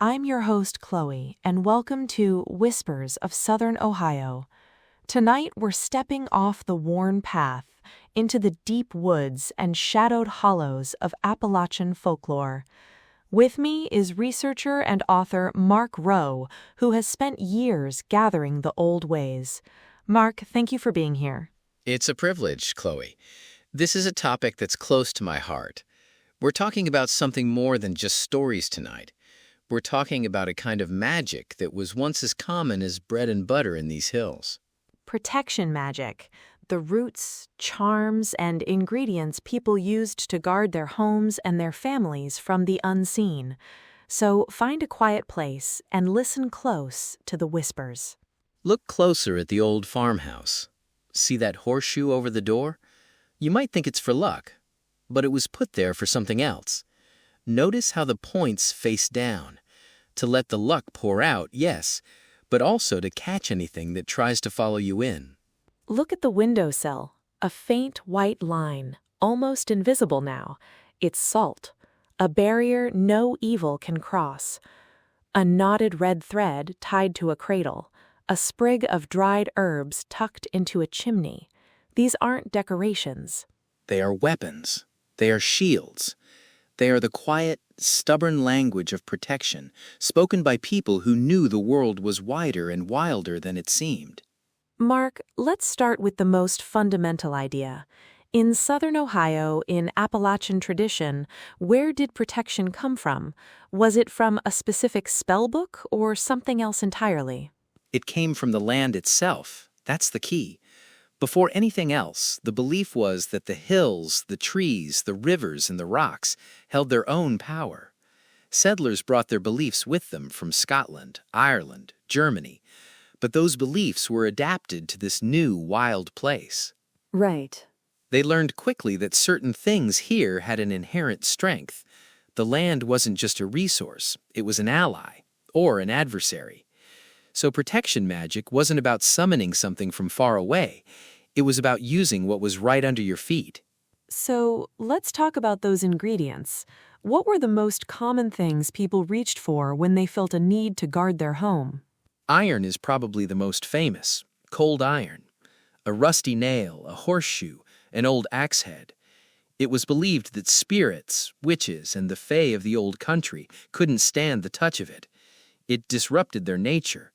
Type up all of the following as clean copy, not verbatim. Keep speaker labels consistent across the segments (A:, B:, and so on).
A: I'm your host, Chloe, and welcome to Whispers of Southern Ohio. Tonight, we're stepping off the worn path into the deep woods and shadowed hollows of Appalachian folklore. With me is researcher and author Mark Rowe, who has spent years gathering the old ways. Mark, thank you for being here.
B: It's a privilege, Chloe. This is a topic that's close to my heart. We're talking about something more than just stories tonight. We're talking about a kind of magic that was once as common as bread and butter in these hills.
A: Protection magic, the roots, charms, and ingredients people used to guard their homes and their families from the unseen. So find a quiet place and listen close to the whispers.
B: Look closer at the old farmhouse. See that horseshoe over the door? You might think it's for luck, but it was put there for something else. Notice how the points face down. To let the luck pour out, yes, but also to catch anything that tries to follow you in.
A: Look at the windowsill, a faint white line, almost invisible now. It's salt, a barrier no evil can cross. A knotted red thread tied to a cradle, a sprig of dried herbs tucked into a chimney. These aren't decorations.
B: They are weapons. They are shields. They are the quiet, stubborn language of protection, spoken by people who knew the world was wider and wilder than it seemed.
A: Mark, let's start with the most fundamental idea. In southern Ohio, in Appalachian tradition, where did protection come from? Was it from a specific spell book or something else entirely?
B: It came from the land itself. That's the key. Before anything else, the belief was that the hills, the trees, the rivers, and the rocks held their own power. Settlers brought their beliefs with them from Scotland, Ireland, Germany, but those beliefs were adapted to this new, wild place.
A: Right.
B: They learned quickly that certain things here had an inherent strength. The land wasn't just a resource, it was an ally, or an adversary. So protection magic wasn't about summoning something from far away. It was about using what was right under your feet.
A: So let's talk about those ingredients. What were the most common things people reached for when they felt a need to guard their home?
B: Iron is probably the most famous. Cold iron. A rusty nail, a horseshoe, an old axe head. It was believed that spirits, witches, and the fae of the old country couldn't stand the touch of it. It disrupted their nature.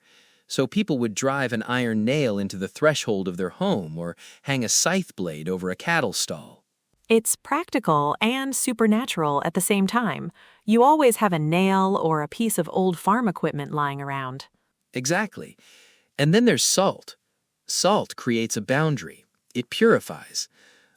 B: So people would drive an iron nail into the threshold of their home or hang a scythe blade over a cattle stall.
A: It's practical and supernatural at the same time. You always have a nail or a piece of old farm equipment lying around.
B: Exactly. And then there's salt. Salt creates a boundary. It purifies.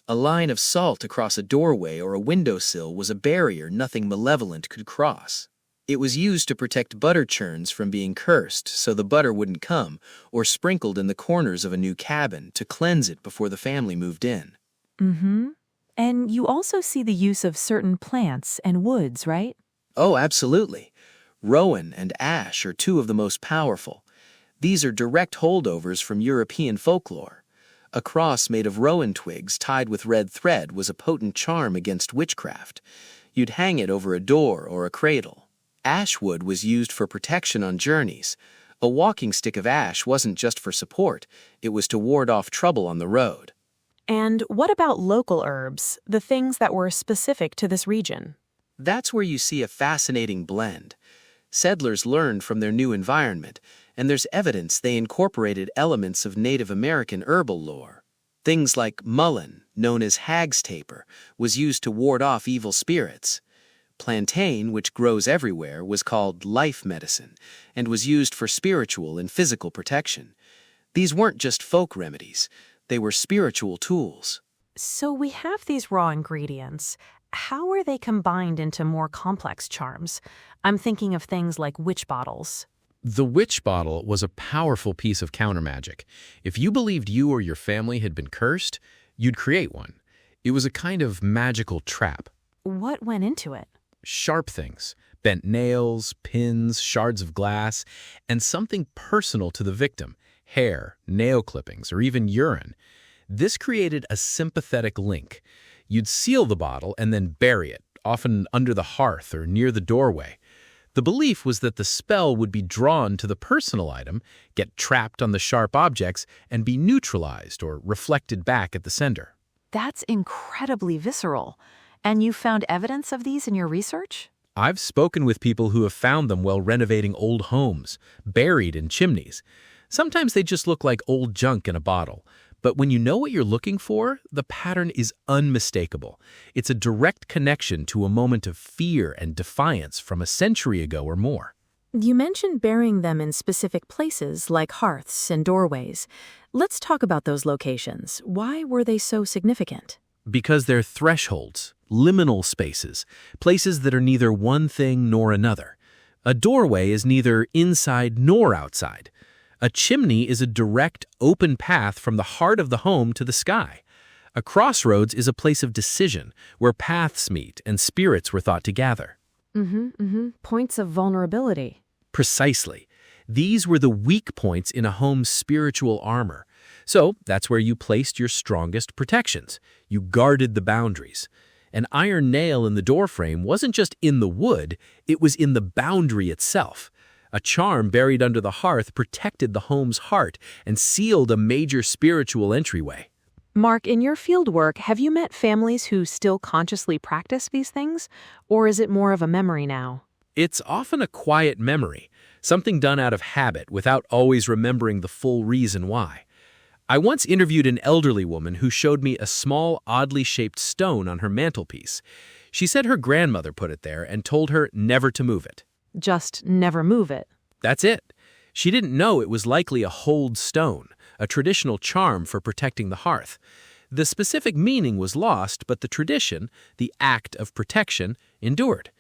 B: A line of salt across a doorway or a windowsill was a barrier nothing malevolent could cross. It was used to protect butter churns from being cursed so the butter wouldn't come, or sprinkled in the corners of a new cabin to cleanse it before the family moved in.
A: Mm-hmm. And you also see the use of certain plants and woods, right?
B: Oh, absolutely. Rowan and ash are two of the most powerful. These are direct holdovers from European folklore. A cross made of rowan twigs tied with red thread was a potent charm against witchcraft. You'd hang it over a door or a cradle. Ash wood was used for protection on journeys. A walking stick of ash wasn't just for support, it was to ward off trouble on the road.
A: And what about local herbs, the things that were specific to this region?
B: That's where you see a fascinating blend. Settlers learned from their new environment, and there's evidence they incorporated elements of Native American herbal lore. Things like mullein, known as hag's taper, was used to ward off evil spirits. Plantain, which grows everywhere, was called life medicine and was used for spiritual and physical protection. These weren't just folk remedies, they were spiritual tools.
A: So we have these raw ingredients. How are they combined into more complex charms? I'm thinking of things like witch bottles.
C: The witch bottle was a powerful piece of countermagic. If you believed you or your family had been cursed, you'd create one. It was a kind of magical trap.
A: What went into it?
C: Sharp things, bent nails, pins, shards of glass, and something personal to the victim, hair, nail clippings, or even urine. This created a sympathetic link. You'd seal the bottle and then bury it, often under the hearth or near the doorway. The belief was that the spell would be drawn to the personal item, get trapped on the sharp objects, and be neutralized or reflected back at the sender.
A: That's incredibly visceral. And you found evidence of these in your research?
C: I've spoken with people who have found them while renovating old homes, buried in chimneys. Sometimes they just look like old junk in a bottle. But when you know what you're looking for, the pattern is unmistakable. It's a direct connection to a moment of fear and defiance from a century ago or more.
A: You mentioned burying them in specific places like hearths and doorways. Let's talk about those locations. Why were they so significant?
C: Because they're thresholds, liminal spaces, places that are neither one thing nor another. A doorway is neither inside nor outside. A chimney is a direct, open path from the heart of the home to the sky. A crossroads is a place of decision, where paths meet and spirits were thought to gather.
A: Points of vulnerability.
C: Precisely. These were the weak points in a home's spiritual armor. So that's where you placed your strongest protections. You guarded the boundaries. An iron nail in the doorframe wasn't just in the wood, it was in the boundary itself. A charm buried under the hearth protected the home's heart and sealed a major spiritual entryway.
A: Mark, in your fieldwork, have you met families who still consciously practice these things? Or is it more of a memory now?
C: It's often a quiet memory, something done out of habit without always remembering the full reason why. I once interviewed an elderly woman who showed me a small, oddly shaped stone on her mantelpiece. She said her grandmother put it there and told her never to move it.
A: Just never move it.
C: That's it. She didn't know it was likely a hold stone, a traditional charm for protecting the hearth. The specific meaning was lost, but the tradition, the act of protection, endured.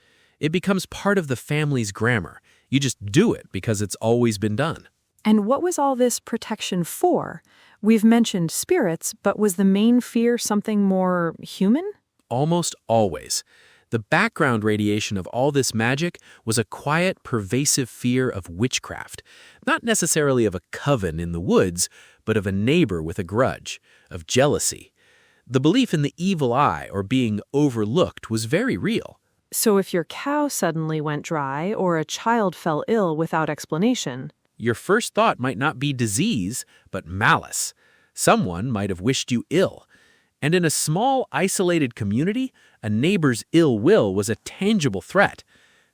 C: It becomes part of the family's grammar. You just do it because it's always been done.
A: And what was all this protection for? We've mentioned spirits, but was the main fear something more human?
C: Almost always. The background radiation of all this magic was a quiet, pervasive fear of witchcraft, not necessarily of a coven in the woods, but of a neighbor with a grudge, of jealousy. The belief in the evil eye or being overlooked was very real.
A: So if your cow suddenly went dry or a child fell ill without explanation,
C: your first thought might not be disease, but malice. Someone might have wished you ill. And in a small, isolated community, a neighbor's ill will was a tangible threat.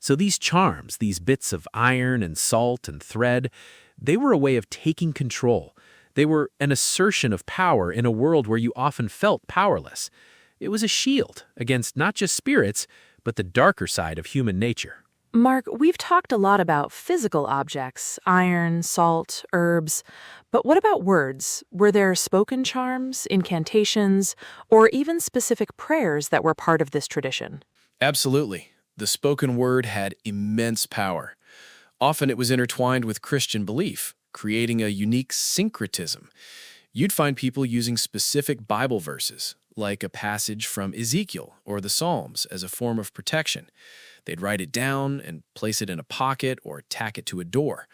C: So these charms, these bits of iron and salt and thread, they were a way of taking control. They were an assertion of power in a world where you often felt powerless. It was a shield against not just spirits, but the darker side of human nature.
A: Mark, we've talked a lot about physical objects, iron, salt, herbs, but what about words? Were there spoken charms, incantations, or even specific prayers that were part of this tradition?
B: Absolutely. The spoken word had immense power. Often it was intertwined with Christian belief, creating a unique syncretism. You'd find people using specific Bible verses, like a passage from Ezekiel or the Psalms, as a form of protection. They'd write it down and place it in a pocket or tack it to a door.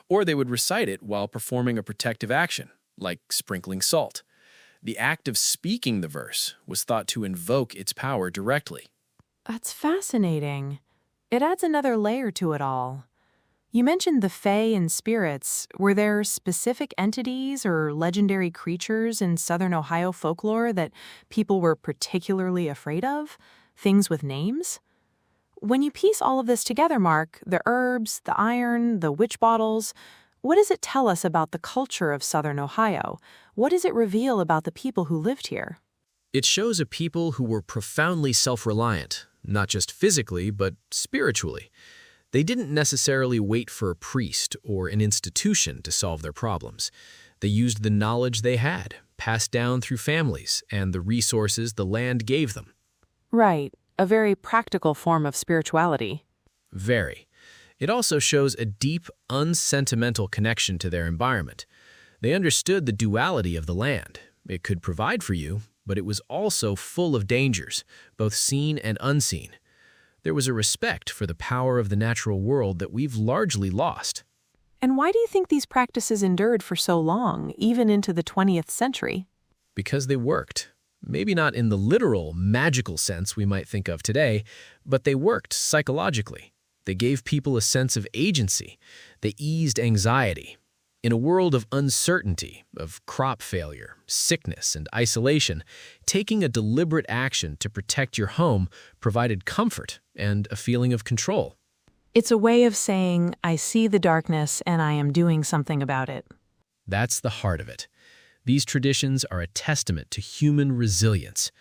B: Or they would recite it while performing a protective action, like sprinkling salt. The act of speaking the verse was thought to invoke its power directly.
A: That's fascinating. It adds another layer to it all. You mentioned the fae and spirits. Were there specific entities or legendary creatures in Southern Ohio folklore that people were particularly afraid of? Things with names? When you piece all of this together, Mark, the herbs, the iron, the witch bottles, what does it tell us about the culture of Southern Ohio? What does it reveal about the people who lived here?
D: It shows a people who were profoundly self-reliant, not just physically, but spiritually. They didn't necessarily wait for a priest or an institution to solve their problems. They used the knowledge they had, passed down through families, and the resources the land gave them.
A: Right. A very practical form of spirituality.
D: Very. It also shows a deep, unsentimental connection to their environment. They understood the duality of the land. It could provide for you, but it was also full of dangers, both seen and unseen. There was a respect for the power of the natural world that we've largely lost.
A: And why do you think these practices endured for so long, even into the 20th century?
D: Because they worked. Maybe not in the literal, magical sense we might think of today, but they worked psychologically. They gave people a sense of agency. They eased anxiety. In a world of uncertainty, of crop failure, sickness, and isolation, taking a deliberate action to protect your home provided comfort and a feeling of control.
A: It's a way of saying, I see the darkness and I am doing something about it.
D: That's the heart of it. These traditions are a testament to human resilience.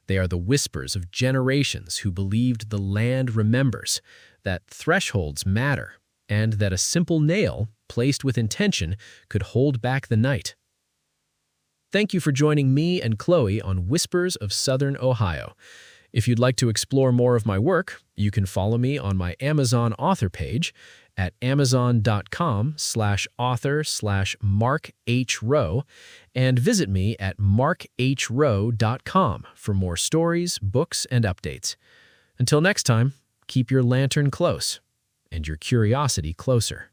D: They are the whispers of generations who believed the land remembers, that thresholds matter, and that a simple nail, placed with intention, could hold back the night. Thank you for joining me and Chloe on Whispers of Southern Ohio. If you'd like to explore more of my work, you can follow me on my Amazon author page at amazon.com/author/Mark H. Rowe and visit me at markhrowe.com for more stories, books, and updates. Until next time, keep your lantern close and your curiosity closer.